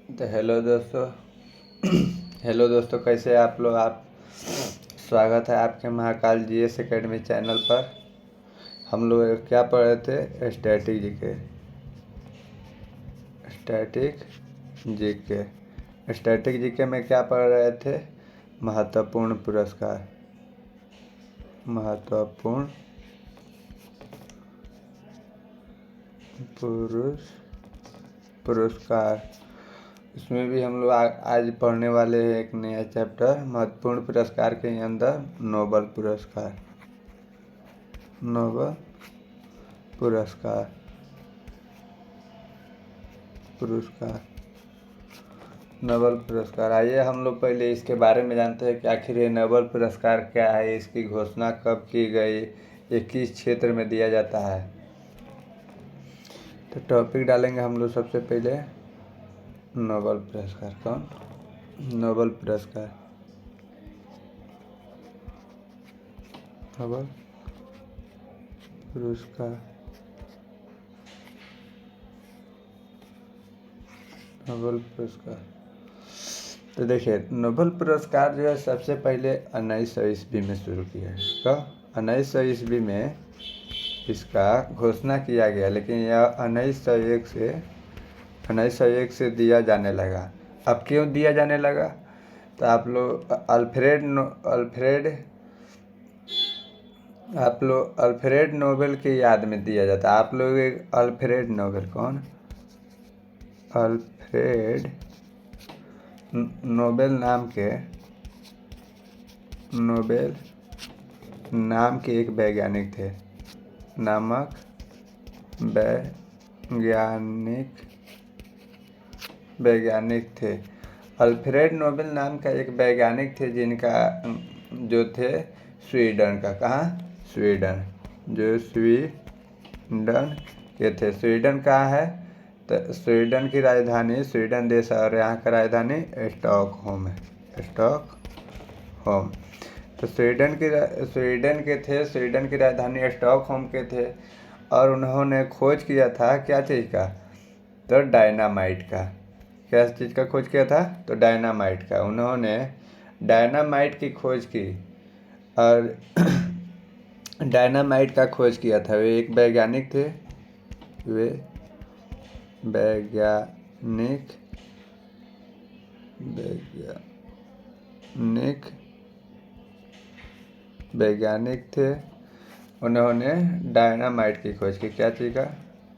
तो हेलो दोस्तों। हेलो दोस्तों, कैसे हैं आप लोग। स्वागत है आपके महाकाल जीएस एकेडमी चैनल पर। हम लोग क्या पढ़ रहे थे? Static GK. Static GK static GK में क्या पढ़ रहे थे? महत्वपूर्ण पुरस्कार। महत्वपूर्ण पुरस्कार। इसमें भी हम लोग आज पढ़ने वाले हैं एक नया चैप्टर। महत्वपूर्ण पुरस्कार के अंदर नोबेल पुरस्कार। नोबेल पुरस्कार नोबेल पुरस्कार। आइए हम लोग पहले इसके बारे में जानते हैं कि आखिर ये नोबेल पुरस्कार क्या है, इसकी घोषणा कब की गई, ये किस क्षेत्र में दिया जाता है। तो टॉपिक डालेंगे हम लोग सबसे पहले नोबेल पुरस्कार। कौन? नोबेल पुरस्कार। नोबेल पुरस्कार। नोबेल पुरस्कार। तो देखिए, नोबेल पुरस्कार जो है सबसे पहले 1900 ईस्वी में शुरू किया है। कब? 1900 ईस्वी में इसका घोषणा किया गया, लेकिन यह 1901 से दिया जाने लगा। अब क्यों दिया जाने लगा? तो आप लोग अल्फ्रेड नोबेल की याद में दिया जाता है। आप लोग एक अल्फ्रेड नोबेल। कौन? अल्फ्रेड नोबेल नाम के एक वैज्ञानिक थे। वैज्ञानिक थे। अल्फ्रेड नोबेल नाम का एक वैज्ञानिक थे, जिनका जो थे स्वीडन का। कहाँ? स्वीडन। जो स्वीडन के थे। स्वीडन कहाँ है? तो स्वीडन की राजधानी, स्वीडन देश है और यहाँ का राजधानी स्टॉकहोम है। स्टॉकहोम। तो स्वीडन के थे। स्वीडन की राजधानी स्टॉकहोम के थे और उन्होंने खोज किया था क्या चीज़ का? तो डायनामाइट का। क्या चीज़ का खोज किया था? तो डायनामाइट का। उन्होंने डायनामाइट की खोज की और डायनामाइट का खोज किया था। वे एक वैज्ञानिक थे। वैज्ञानिक थे। उन्होंने डायनामाइट की खोज की। क्या चीज़ का?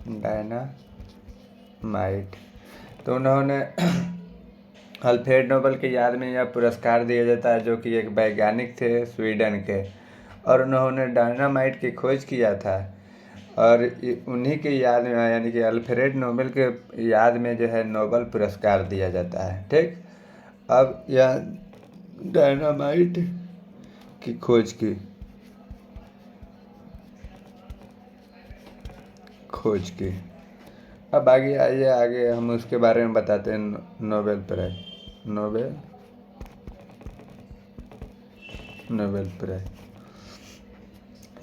डायनामाइट। तो उन्होंने अल्फ्रेड नोबेल की याद में यह पुरस्कार दिया जाता है, जो कि एक वैज्ञानिक थे स्वीडन के, और उन्होंने डायनामाइट की खोज किया था। और उन्हीं की याद में, यानी कि अल्फ्रेड नोबेल के याद में जो है नोबेल पुरस्कार दिया जाता है। ठीक। अब यह डायनामाइट की खोज की। अब आगे हम उसके बारे में बताते हैं। Nobel prize.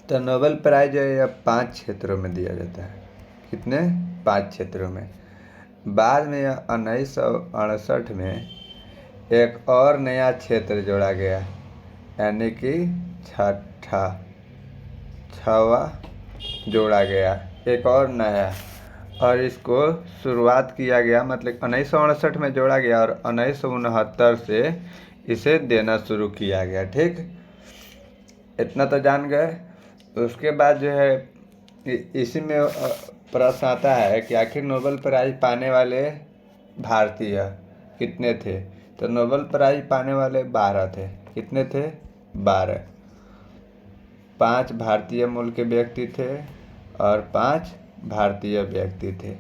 तो नोबेल प्राइज जो है यह 5 क्षेत्रों में दिया जाता है। कितने? 5 क्षेत्रों में। बाद में 1968 में एक और नया क्षेत्र जोड़ा गया, यानी कि छवा जोड़ा गया, एक और नया। और इसको शुरुआत किया गया, मतलब 1968 में जोड़ा गया और 1969 से इसे देना शुरू किया गया। ठीक, इतना तो जान गए। उसके बाद जो है इसी में प्रश्न आता है कि आखिर नोबेल प्राइज पाने वाले भारतीय कितने थे? तो नोबेल प्राइज पाने वाले 12 थे। कितने थे? 12। 5 भारतीय मूल के व्यक्ति थे और 5 भारतीय व्यक्ति थे।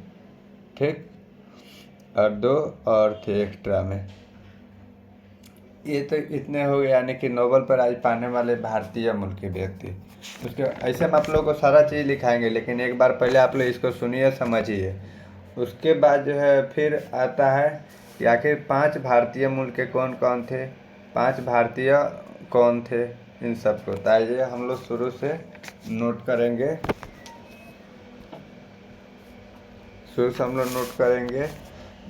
ठीक, और 2 और थे एक्स्ट्रा में। ये तो इतने हो गए, यानी कि नोबेल प्राइज पाने वाले भारतीय मूल के व्यक्ति। उसके ऐसे हम आप लोगों को सारा चीज़ लिखाएंगे, लेकिन एक बार पहले आप लोग इसको सुनिए, समझिए। उसके बाद जो है फिर आता है कि आखिर 5 भारतीय मूल के कौन कौन थे, 5 भारतीय कौन थे, इन सबको। तो आइए हम लोग शुरू से नोट करेंगे।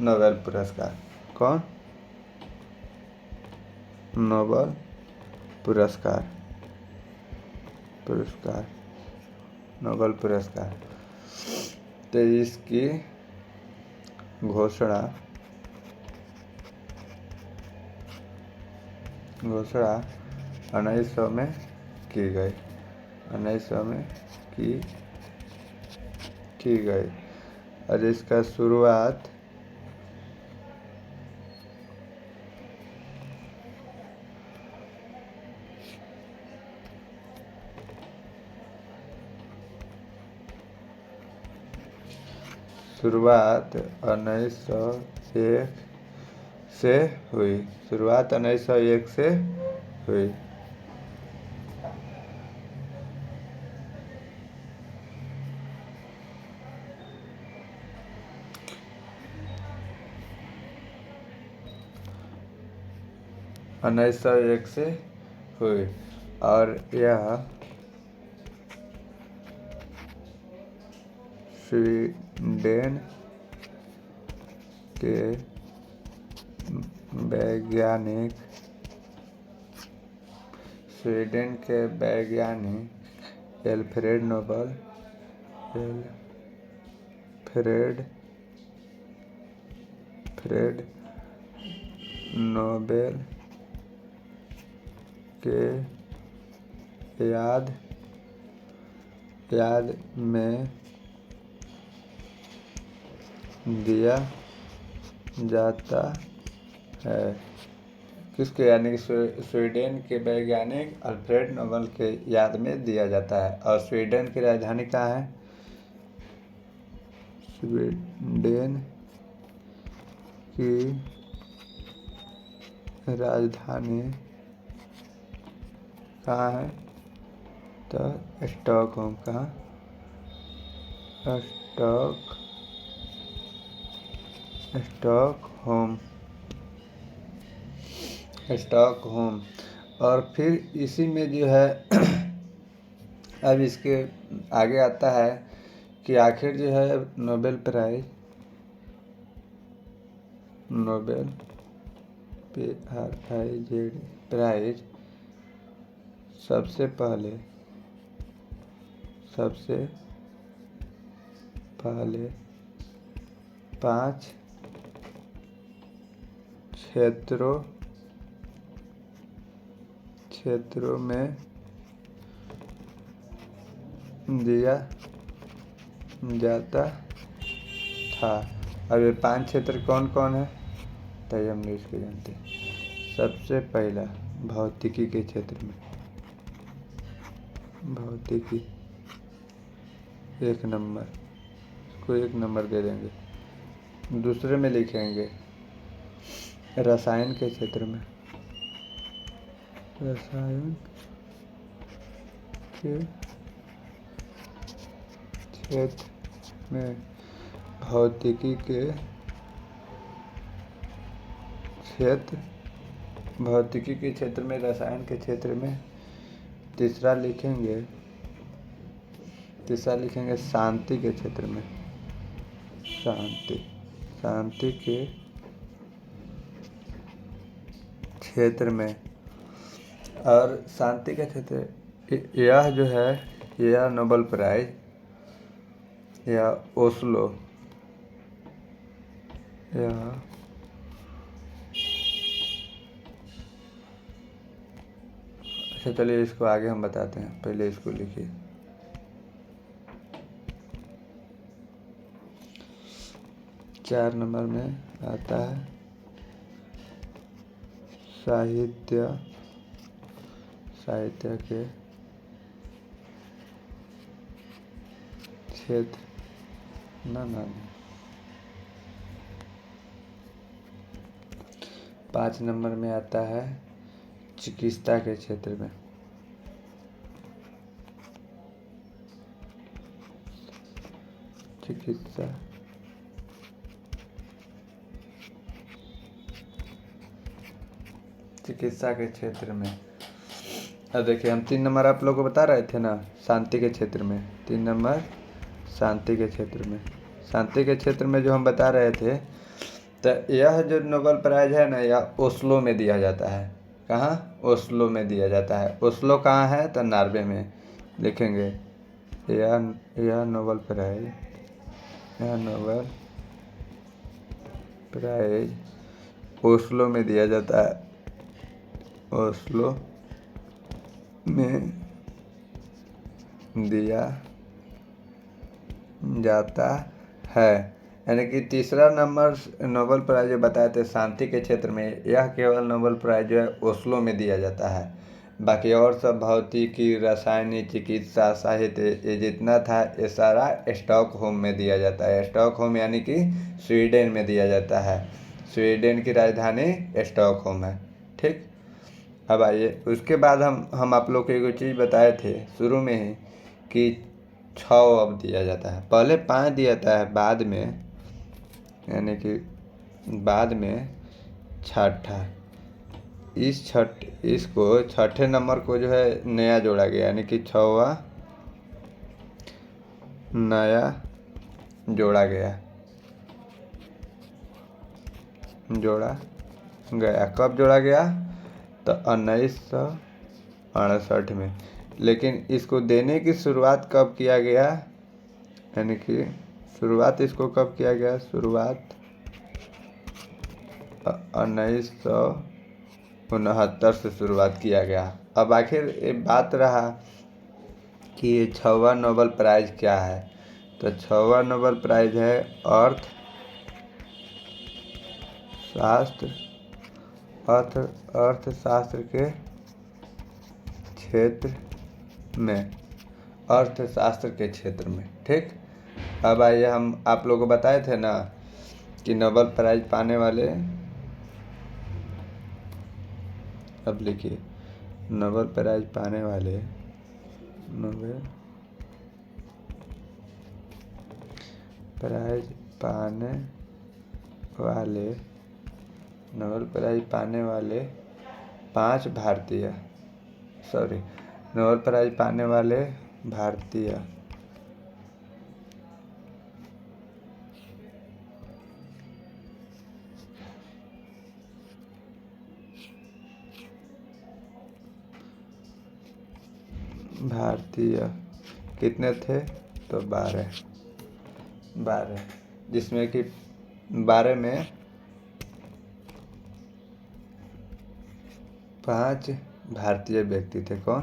नोबेल पुरस्कार। कौन? नोबेल पुरस्कार, पुरस्कार, नोबेल पुरस्कार। तो इसकी घोषणा 1900 में की गई, 1900 में की गई। और इसका शुरुआत शुरुआत 1901 से हुई, शुरुआत 1901 से हुई। (1901) से हुई और यह स्वीडन के वैज्ञानिक एल्फ्रेड नोबेल के याद में दिया जाता है। किसके? यानी कि स्वीडन के वैज्ञानिक अल्फ्रेड नोबेल के याद में दिया जाता है। और स्वीडन की राजधानी कहाँ है? स्वीडन की राजधानी कहाँ है? तो स्टॉकहोम। कहाँ? स्टॉकहोम। और फिर इसी में जो है अब इसके आगे आता है कि आखिर जो है नोबेल प्राइज सबसे पहले 5 क्षेत्रों में दिया जाता था। अब ये 5 क्षेत्र कौन कौन है? तो हम इसको जानते हैं। सबसे पहला भौतिकी के क्षेत्र में, भौतिकी 1 नंबर, इसको 1 नंबर दे देंगे। दूसरे में लिखेंगे रसायन के क्षेत्र में, रसायन के क्षेत्र में, भौतिकी के क्षेत्र में, रसायन के क्षेत्र में। तीसरा लिखेंगे शांति के क्षेत्र में, शांति के क्षेत्र में। और शांति के क्षेत्र, यह जो है यह नोबेल प्राइज या ओस्लो, अच्छा चलिए इसको आगे हम बताते हैं, पहले इसको लिखिए। चार नंबर में आता है साहित्य के क्षेत्र ना 5 नंबर में आता है चिकित्सा के क्षेत्र में, चिकित्सा के क्षेत्र में। अब देखिए हम 3 नंबर आप लोगों को बता रहे थे ना, शांति के क्षेत्र में। 3 नंबर शांति के क्षेत्र में, शांति के क्षेत्र में जो हम बता रहे थे तो यह जो नोबेल प्राइज़ है ना, यह ओस्लो में दिया जाता है। कहाँ? ओस्लो में दिया जाता है। ओस्लो कहाँ है? तो नॉर्वे में। लिखेंगे यह नोबेल प्राइज़, यह नोबेल प्राइज़ ओस्लो में दिया जाता है। ओस्लो में दिया जाता है। यानी कि तीसरा नंबर नोबेल प्राइज़ जो बताए थे शांति के क्षेत्र में, यह केवल नोबेल प्राइज़ जो है ओस्लो में दिया जाता है। बाकी और सब भौतिकी, रसायनिक, चिकित्सा, साहित्य, ये जितना था ये सारा स्टॉकहोम में दिया जाता है। स्टॉकहोम यानी कि स्वीडन में दिया जाता है। स्वीडन की राजधानी स्टॉकहोम है। ठीक, अब आइए उसके बाद हम आप लोग को एक चीज़ बताए थे शुरू में ही कि 6 अब दिया जाता है। पहले 5 दिया जाता है, बाद में यानी कि बाद में छठा, इसको छठे नंबर को जो है नया जोड़ा गया, यानी कि 6वां नया जोड़ा गया कब जोड़ा गया? तो 1968 में। लेकिन इसको देने की शुरुआत कब किया गया? यानी कि शुरुआत इसको कब किया गया? शुरुआत 1969 से शुरुआत किया गया। अब आखिर ये बात रहा कि ये 6वां नोबेल प्राइज़ क्या है। तो 6वां नोबेल प्राइज़ है अर्थशास्त्र के क्षेत्र में। ठीक, अब आइए हम आप लोगों को बताए थे ना कि नोबेल प्राइज़ पाने वाले, अब लिखिए नोबेल प्राइज़ पाने वाले नोबेल प्राइज़ पाने वाले 5 भारतीय, नोबेल प्राइज़ पाने वाले भारतीय कितने थे? तो 12, जिसमें कि 12 में 5 भारतीय व्यक्ति थे। कौन?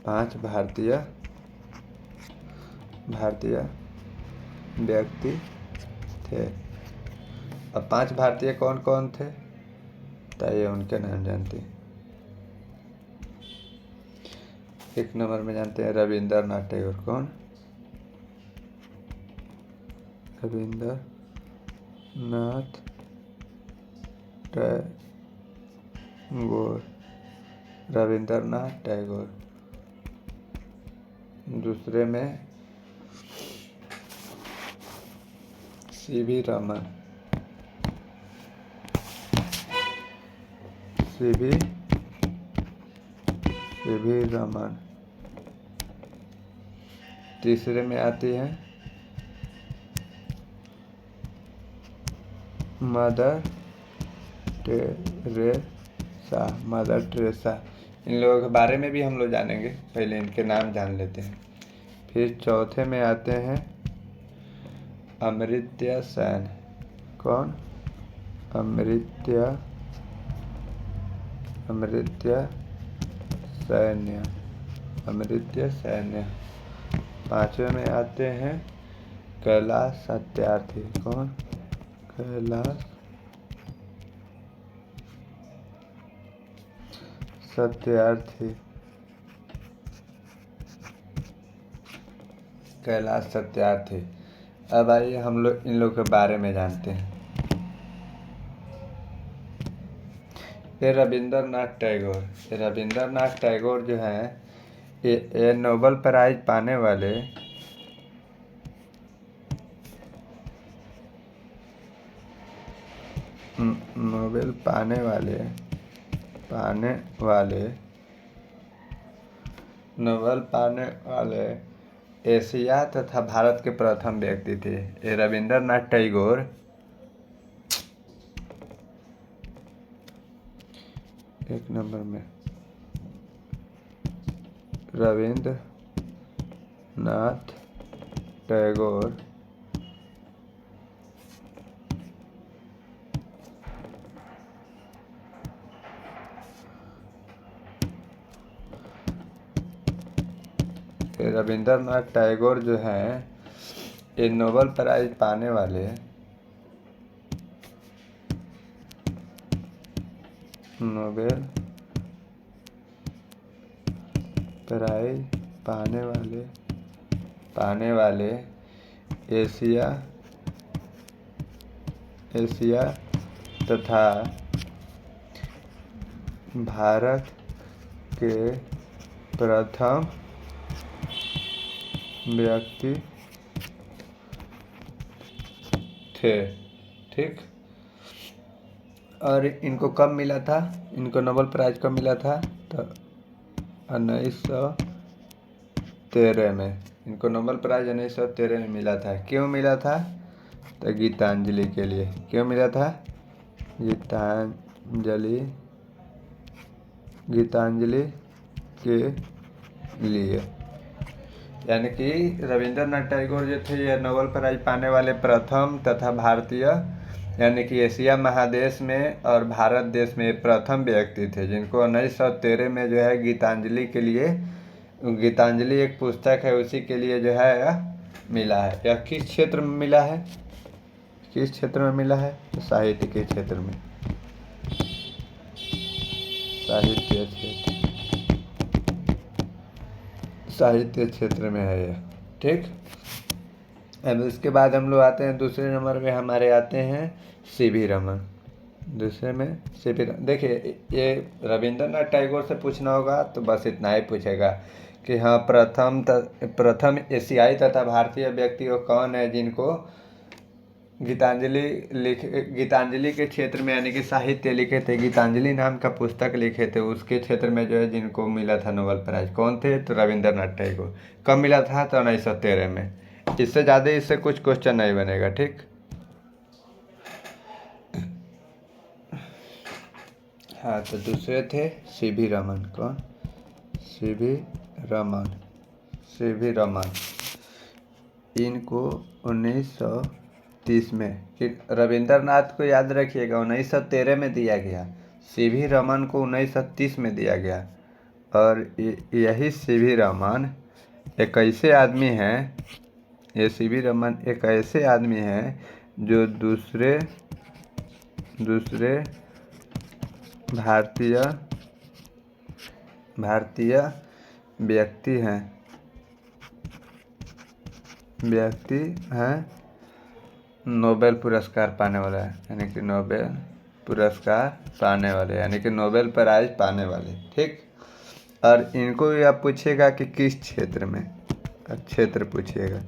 5 भारतीय व्यक्ति थे। अब 5 भारतीय कौन कौन थे? तो ये उनके नाम जानते हैं। 1 नंबर में जानते हैं रविंद्रनाथ टैगोर। कौन? रविंद्रनाथ टैगोर। दूसरे में सीवी रमन। तीसरे में आती है मदर टेरेसा। इन लोगों के बारे में भी हम लोग जानेंगे, पहले इनके नाम जान लेते हैं। फिर चौथे में आते हैं अमर्त्य सेन। कौन? अमर्त्य सैन्य। 5वें में आते हैं कैलाश सत्यार्थी। कौन? कैलाश सत्यार्थी। अब आइए हम लोग इन लोग के बारे में जानते हैं। ये रविंद्रनाथ टैगोर जो हैं, ये नोबेल प्राइज़ पाने वाले नोबेल पाने वाले एशिया तथा भारत के प्रथम व्यक्ति थे। ये रविंद्रनाथ टैगोर एक नंबर में रविंद्र नाथ टैगोर रविंद्रनाथ टैगोर जो हैं ये नोबेल प्राइज पाने वाले नोबेल प्राइज पाने वाले एशिया तथा भारत के प्रथम व्यक्ति थे। ठीक, और इनको कब मिला था, इनको नोबेल प्राइज कब मिला था? तो 1913 में इनको नोबेल प्राइज 1913 में मिला था। क्यों मिला था? तो गीतांजलि के लिए। क्यों मिला था? गीतांजलि के लिए। यानी कि रविंद्रनाथ टैगोर जो थे ये नोबेल प्राइज पाने वाले प्रथम तथा भारतीय यानी कि एशिया महादेश में और भारत देश में प्रथम व्यक्ति थे जिनको 1913 में जो है गीतांजलि के लिए, गीतांजलि एक पुस्तक है उसी के लिए जो है मिला है। यह किस क्षेत्र में मिला है? किस क्षेत्र में मिला है? साहित्य के क्षेत्र में, साहित्य क्षेत्र में है यह। ठीक, अब इसके बाद हम लोग आते हैं दूसरे नंबर में, हमारे आते हैं सीवी रमन। दूसरे में सीवी रमन। देखिए ये रविंद्रनाथ टैगोर से पूछना होगा तो बस इतना ही पूछेगा कि हाँ प्रथम एशियाई तथा भारतीय व्यक्ति वो कौन है जिनको गीतांजलि के क्षेत्र में यानी कि साहित्य लिखे थे, गीतांजलि नाम का पुस्तक लिखे थे, उसके क्षेत्र में जो है जिनको मिला था नोबेल प्राइज। कौन थे? तो रविंद्रनाथ टैगोर। कब मिला था? तो 1913 में। इससे ज़्यादा इससे कुछ क्वेश्चन नहीं बनेगा। ठीक, हाँ तो दूसरे थे सीवी रमन। कौन? सीवी रमन। इनको 1930 में, रविंद्रनाथ को याद रखिएगा 1913 में दिया गया, सीवी रमन को 1930 में दिया गया। और यही सीवी रमन एक ऐसे आदमी हैं, ये सीवी रमन एक ऐसे आदमी हैं जो दूसरे भारतीय व्यक्ति हैं नोबेल पुरस्कार पाने वाला है, यानी कि नोबेल पुरस्कार पाने वाले, यानी कि नोबेल प्राइज पाने वाले। ठीक, और इनको भी आप पूछिएगा कि किस क्षेत्र में, क्षेत्र पूछिएगा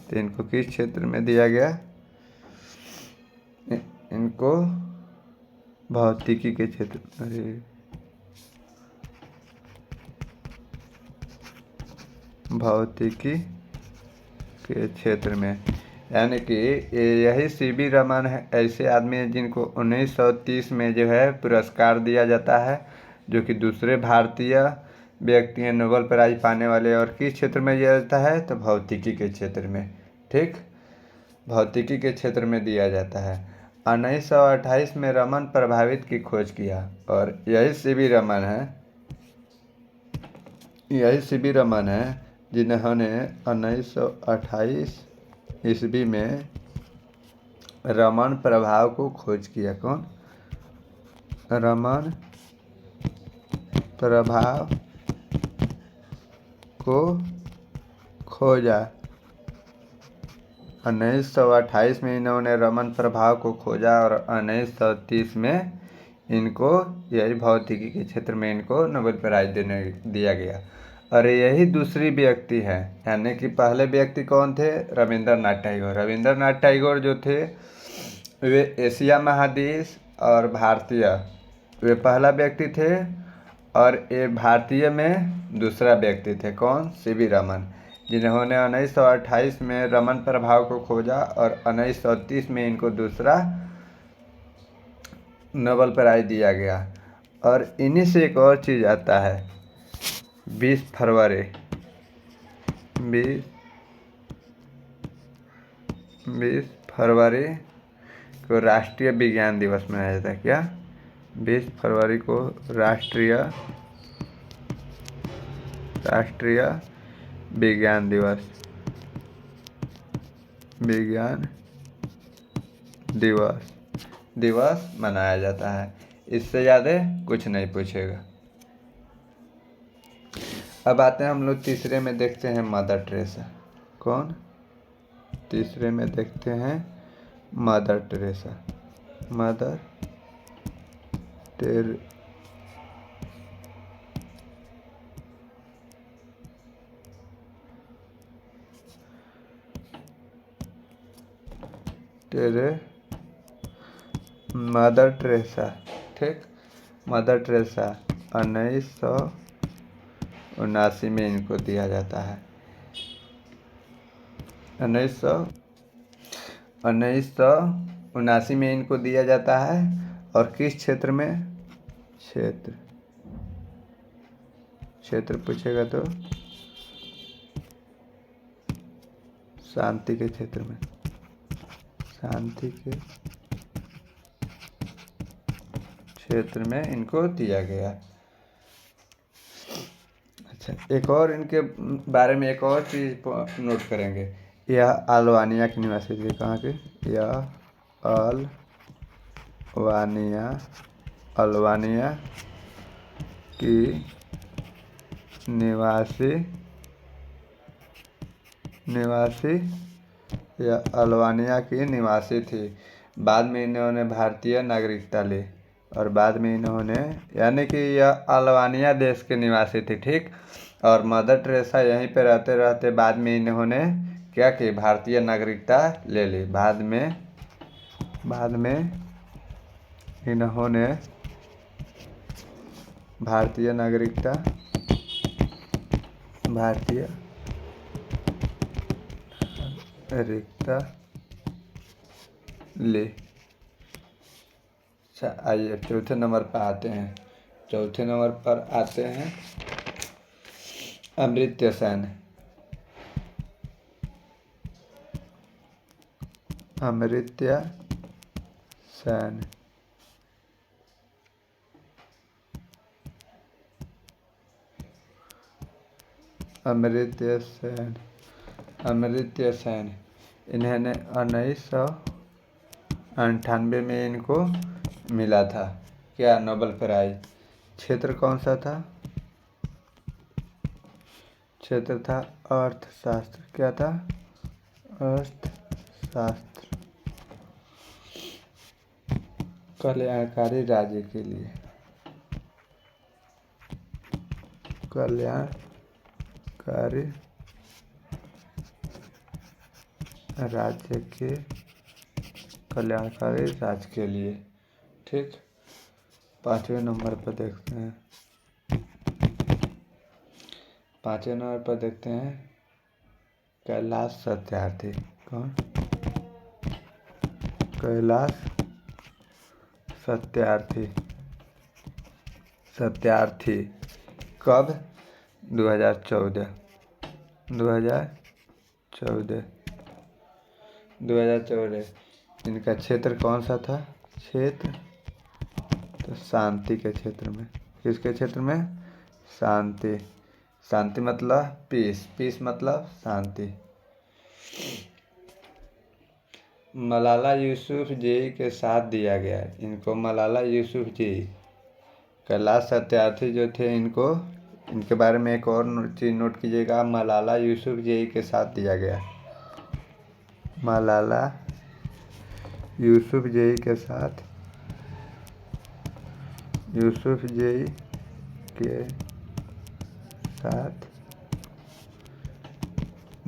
तो इनको किस क्षेत्र में दिया गया? इनको भौतिकी के क्षेत्र, भौतिकी के क्षेत्र में। यानी कि यही सीवी रमन है ऐसे आदमी हैं जिनको 1930 में जो है पुरस्कार दिया जाता है, जो कि दूसरे भारतीय व्यक्ति हैं नोबेल प्राइज पाने वाले। और किस क्षेत्र में दिया जाता है? तो भौतिकी के क्षेत्र में। ठीक, भौतिकी के क्षेत्र में दिया जाता है। 1928 में रमन प्रभावित की खोज किया और यही सीवी रमन है जिन्होंने 1928 ईस्वी में रमन प्रभाव को खोज किया। कौन? रमन प्रभाव को खोजा। 1928 में इन्होंने रमन प्रभाव को खोजा और 1930 में इनको यही भौतिकी के क्षेत्र में इनको नोबेल प्राइज दिया गया। और यही दूसरी व्यक्ति है, यानी कि पहले व्यक्ति कौन थे? रविंद्रनाथ टैगोर। रविंद्रनाथ टैगोर जो थे वे एशिया महादेश और भारतीय, वे पहला व्यक्ति थे और ये भारतीय में दूसरा व्यक्ति थे। कौन? सीवी रमन, जिन्होंने 1928 में रमन प्रभाव को खोजा और 1930 में इनको दूसरा नोबेल प्राइज दिया गया। और इन्हीं से एक और चीज़ आता है 20 फरवरी 20 फरवरी को राष्ट्रीय विज्ञान दिवस मनाया जाता है। क्या? 20 फरवरी को राष्ट्रीय विज्ञान दिवस मनाया जाता है। इससे ज़्यादा कुछ नहीं पूछेगा। अब आते हैं हम लोग तीसरे में, देखते हैं मदर टेरेसा। कौन? तीसरे में देखते हैं मदर टेरेसा। मदर टेरेसा, ठीक। मदर टेरेसा 1979 में इनको दिया जाता है। 1979 में इनको दिया जाता है। और किस क्षेत्र में? क्षेत्र पूछेगा तो शांति के क्षेत्र में। शांति के क्षेत्र में इनको दिया गया। अच्छा, एक और इनके बारे में एक और चीज़ नोट करेंगे। यह अल्बानिया के निवासी थे। कहाँ के? यह अल्बानिया की निवासी या अल्बानिया की निवासी थी। बाद में इन्होंने भारतीय नागरिकता ली और बाद में इन्होंने, यानी कि यह अल्बानिया देश के निवासी थी, ठीक। और मदर टेरेसा यहीं पे रहते रहते बाद में इन्होंने क्या की? भारतीय नागरिकता ले ली। बाद में इन्होंने भारतीय नागरिकता ले। अच्छा, आइए चौथे नंबर पर आते हैं। चौथे नंबर पर आते हैं अमर्त्य सेन। अमर्त्य सेन इन्होंने 1998 में इनको मिला था क्या? Nobel prize. क्षेत्र कौन सा था? क्षेत्र था अर्थशास्त्र। क्या था? अर्थशास्त्र। कल्याणकारी राज्य के लिए। कल्याणकारी राज्य के लिए, ठीक। पांचवें नंबर पर देखते हैं। कैलाश सत्यार्थी। कौन? कैलाश सत्यार्थी। कब? 2014। 2014। इनका क्षेत्र कौन सा था? क्षेत्र तो शांति के क्षेत्र में। किसके क्षेत्र में? शांति मतलब पीस मतलब शांति। मलाला यूसुफजई के साथ दिया गया। इनको मलाला यूसुफजई। कैलाश सत्यार्थी जो थे, इनके बारे में एक और चीज़ नोट कीजिएगा। मलाला यूसुफजई के साथ दिया गया। मलाला यूसुफजई के साथ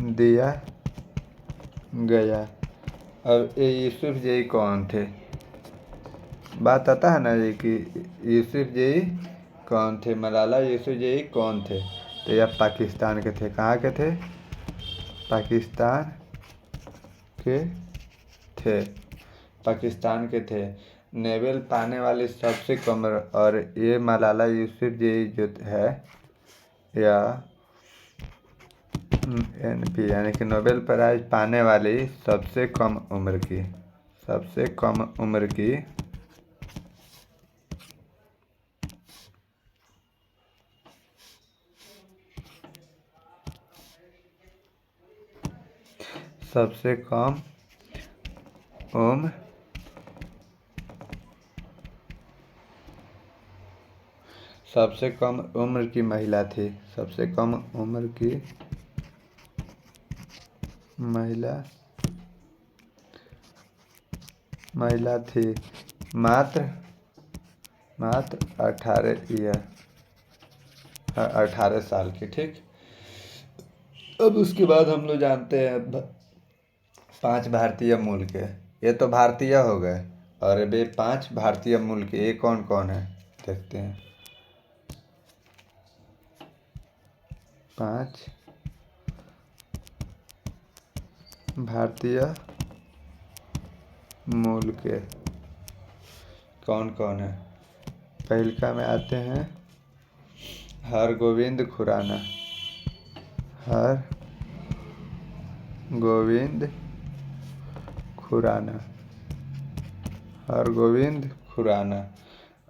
दिया गया। अब ये यूसुफजई कौन थे? बात आता है ना जी कि यूसुफजई कौन थे, मलाला यूसुफजई कौन थे? तो यह पाकिस्तान के थे। कहाँ के थे? पाकिस्तान के थे। नोबेल पाने वाली सबसे कम और ये मलाला यूसुफजई जो है या NP यानी कि नोबेल प्राइज पाने वाली सबसे कम उम्र की सबसे कम उम्र सबसे कम उम्र की महिला थी। सबसे कम उम्र की महिला थी मात्र 18 साल की। ठीक, अब उसके बाद हम लोग जानते हैं 5 भारतीय मूल के। ये तो भारतीय हो गए और वे 5 भारतीय मूल के ये कौन कौन है देखते हैं। 5 भारतीय मूल के कौन कौन है। पहलका में आते हैं हरगोविंद खुराना। हरगोविंद खुराना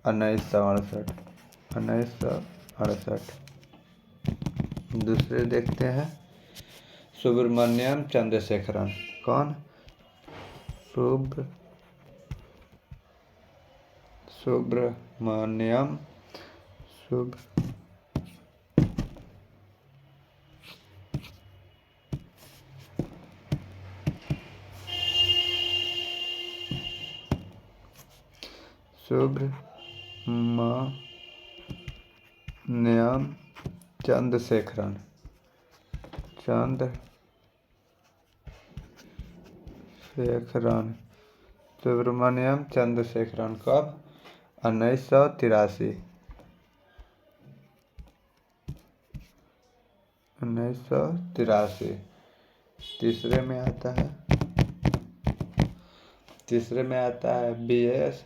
1968। दूसरे देखते हैं सुब्रमण्यम चंद्रशेखरन। कौन? सुब्रमण्यम चंद्रशेखरन सुब्रमण्यम चंद्रशेखरन कब? 1983। तीसरे में आता है BS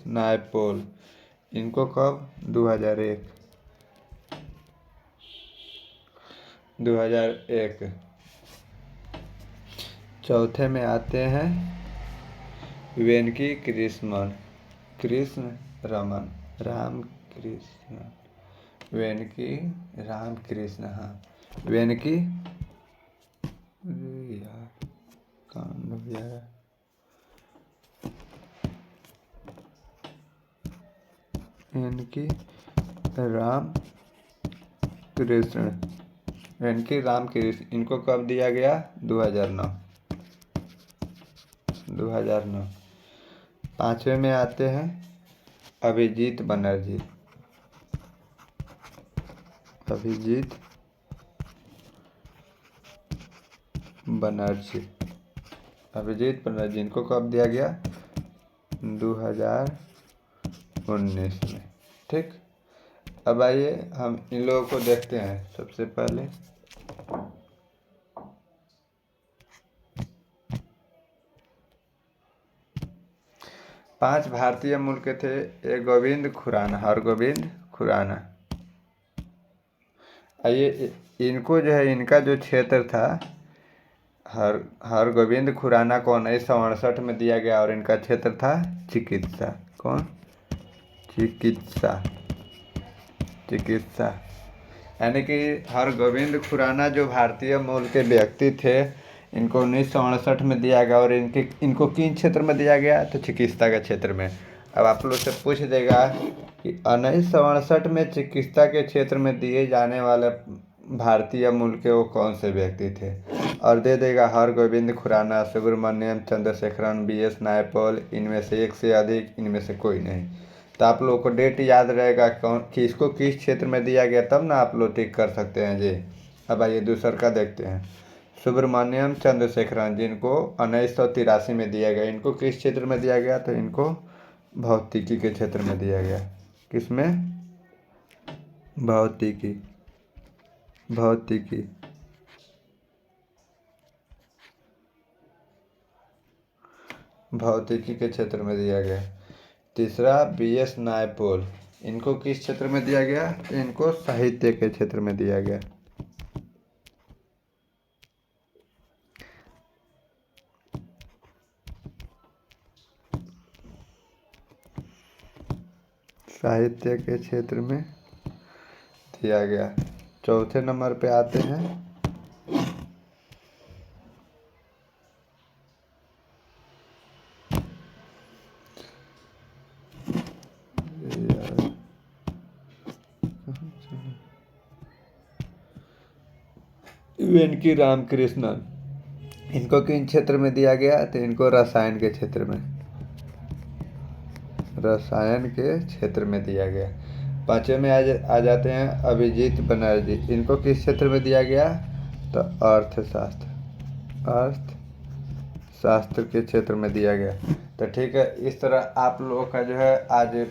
नायपॉल। इनको कब? 2001। चौथे में आते हैं वेंकी रामकृष्ण। हाँ, वेंकी रामकृष्ण इनको कब दिया गया? 2009। पांचवे में आते हैं अभिजीत बनर्जी। इनको कब दिया गया? 2019 में। ठीक, अब आइए हम इन लोगों को देखते हैं। सबसे पहले पांच भारतीय मूल के थे। एक हरगोविंद खुराना। आइए इनको जो है, इनका जो क्षेत्र था हरगोविंद खुराना को 1968 में दिया गया और इनका क्षेत्र था चिकित्सा। कौन? चिकित्सा। यानी कि हरगोविंद खुराना जो भारतीय मूल के व्यक्ति थे, इनको 1968 में दिया गया और इनको किन क्षेत्र में दिया गया? तो चिकित्सा के क्षेत्र में। अब आप लोग से पूछ देगा कि 1968 में चिकित्सा के क्षेत्र में दिए जाने वाले भारतीय मूल के वो कौन से व्यक्ति थे, और दे देगा हरगोविंद खुराना, सुब्रमण्यम चंद्रशेखरन, BS नायपॉल। इनमें से एक से अधिक, इनमें से कोई नहीं। तो आप लोगों को डेट याद रहेगा कौन कि इसको किस क्षेत्र में दिया गया, तब ना आप लोग टिक कर सकते हैं जी। अब आइए दूसरा का देखते हैं। सुब्रमण्यम चंद्रशेखरन जिनको 1983 में दिया गया, इनको किस क्षेत्र में दिया गया? तो इनको भौतिकी के क्षेत्र में दिया गया। किसमें? भौतिकी। भौतिकी के क्षेत्र में दिया गया। तीसरा BS नायपॉल, इनको किस क्षेत्र में दिया गया? तो इनको साहित्य के क्षेत्र में दिया गया। साहित्य के क्षेत्र में दिया गया। चौथे नंबर पे आते हैं वेंकी रामकृष्णन, इनको किन क्षेत्र में दिया गया? तो इनको रसायन के क्षेत्र में, रसायन के क्षेत्र में दिया गया। पांचवें में आ जाते हैं अभिजीत बनर्जी, इनको किस क्षेत्र में दिया गया? तो अर्थशास्त्र, अर्थशास्त्र के क्षेत्र में दिया गया। तो ठीक है, इस तरह आप लोगों का जो है आज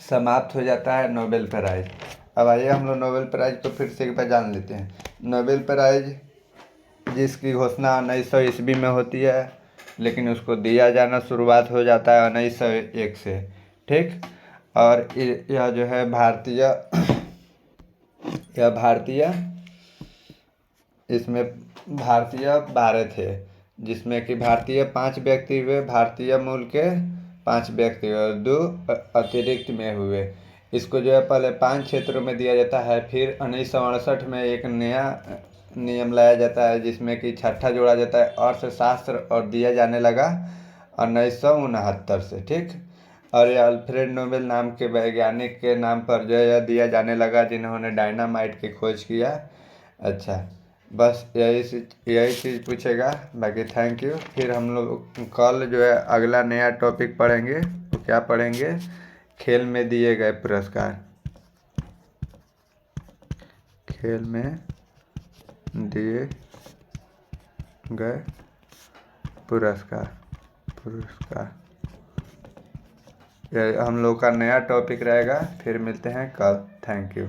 समाप्त हो जाता है नोबेल प्राइज़। अब आइए हम लोग नोबेल प्राइज़ को फिर से एक बार जान लेते हैं। नोबेल प्राइज़ जिसकी घोषणा 1900 ईस्वी में होती है, लेकिन उसको दिया जाना शुरुआत हो जाता है 1901 से, ठीक। और यह जो है भारतीय इसमें भारतीय 12 थे, जिसमें कि भारतीय 5 व्यक्ति हुए, भारतीय मूल के 5 व्यक्ति और 2 अतिरिक्त में हुए। इसको जो है पहले 5 क्षेत्रों में दिया जाता है, फिर 1968 में एक नया नियम लाया जाता है जिसमें कि छठा जोड़ा जाता है अर्थशास्त्र, और दिया जाने लगा 1969 से, ठीक। और ये अल्फ्रेड नोबेल नाम के वैज्ञानिक के नाम पर जो है दिया जाने लगा, जिन्होंने डायनामाइट की खोज किया। अच्छा, बस यही चीज़ पूछेगा, बाकी थैंक यू। फिर हम लोग कल जो है अगला नया टॉपिक पढ़ेंगे। तो क्या पढ़ेंगे? खेल में दिए गए पुरस्कार, खेल में दिए गए पुरस्कार। यह हम लोग का नया टॉपिक रहेगा। फिर मिलते हैं कल। Thank you.